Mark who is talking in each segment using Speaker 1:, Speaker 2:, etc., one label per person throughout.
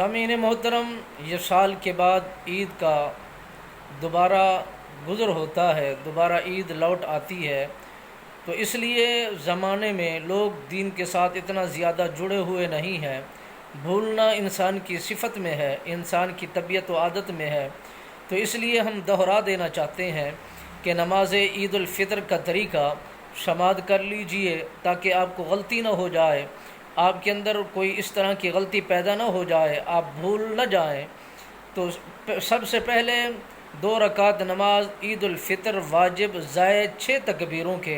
Speaker 1: سامعین محترم، یہ سال کے بعد عید کا دوبارہ گزر ہوتا ہے، دوبارہ عید لوٹ آتی ہے، تو اس لیے زمانے میں لوگ دین کے ساتھ اتنا زیادہ جڑے ہوئے نہیں ہیں۔ بھولنا انسان کی صفت میں ہے، انسان کی طبیعت و عادت میں ہے، تو اس لیے ہم دہرا دینا چاہتے ہیں کہ نماز عید الفطر کا طریقہ سماعت کر لیجئے تاکہ آپ کو غلطی نہ ہو جائے، آپ کے اندر کوئی اس طرح کی غلطی پیدا نہ ہو جائے، آپ بھول نہ جائیں۔ تو سب سے پہلے 2 رکعت نماز عید الفطر واجب زائد 6 تکبیروں کے،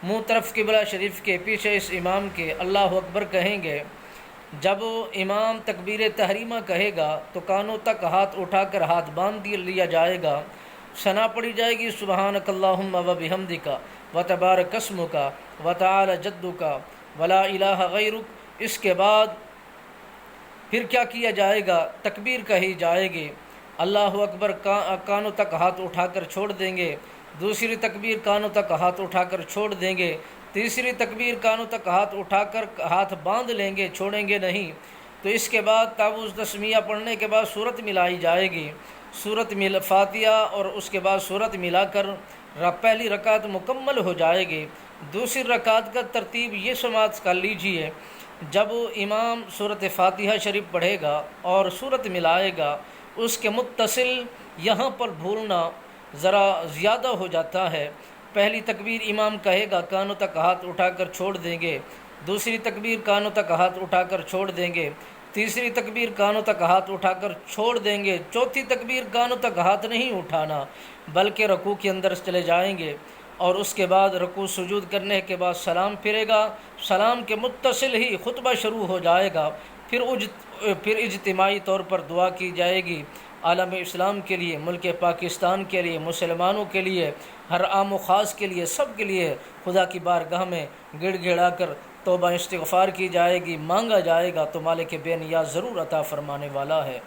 Speaker 1: منہ طرف قبلہ شریف کے، پیچھے اس امام کے اللہ اکبر کہیں گے۔ جب امام تکبیر تحریمہ کہے گا تو کانوں تک ہاتھ اٹھا کر ہاتھ باندھ لیا جائے گا، ثنا پڑھی جائے گی سبحانک اللہم و بحمدک و تبارک اسمک و تعالی جدک ولا الہ غیرک۔ اس کے بعد پھر کیا کیا جائے گا؟ تکبیر کہی جائے گی، اللہ اکبر کانوں تک ہاتھ اٹھا کر چھوڑ دیں گے، دوسری تکبیر کانوں تک ہاتھ اٹھا کر چھوڑ دیں گے، تیسری تکبیر کانوں تک ہاتھ اٹھا کر ہاتھ باندھ لیں گے، چھوڑیں گے نہیں۔ تو اس کے بعد تعوذ تسمیہ پڑھنے کے بعد سورت ملائی جائے گی، سورت فاتحہ اور اس کے بعد سورت ملا کر پہلی رکعت مکمل ہو جائے گی۔ دوسری رکعت کا ترتیب یہ سماعت کر لیجئے، جب امام سورت فاتحہ شریف پڑھے گا اور سورت ملائے گا، اس کے متصل یہاں پر بھولنا ذرا زیادہ ہو جاتا ہے۔ پہلی تکبیر امام کہے گا، کانوں تک ہاتھ اٹھا کر چھوڑ دیں گے، دوسری تکبیر کانوں تک ہاتھ اٹھا کر چھوڑ دیں گے، تیسری تکبیر کانوں تک ہاتھ اٹھا کر چھوڑ دیں گے، چوتھی تکبیر کانوں تک ہاتھ نہیں اٹھانا بلکہ رکوع کے اندر چلے جائیں گے، اور اس کے بعد رکوع سجود کرنے کے بعد سلام پھرے گا، سلام کے متصل ہی خطبہ شروع ہو جائے گا، پھر اجتماعی طور پر دعا کی جائے گی عالم اسلام کے لیے، ملک پاکستان کے لیے، مسلمانوں کے لیے، ہر عام و خاص کے لیے، سب کے لیے خدا کی بارگاہ میں گڑ گڑا کر توبہ استغفار کی جائے گی، مانگا جائے گا، تو مالک بے نیاز ضرور عطا فرمانے والا ہے۔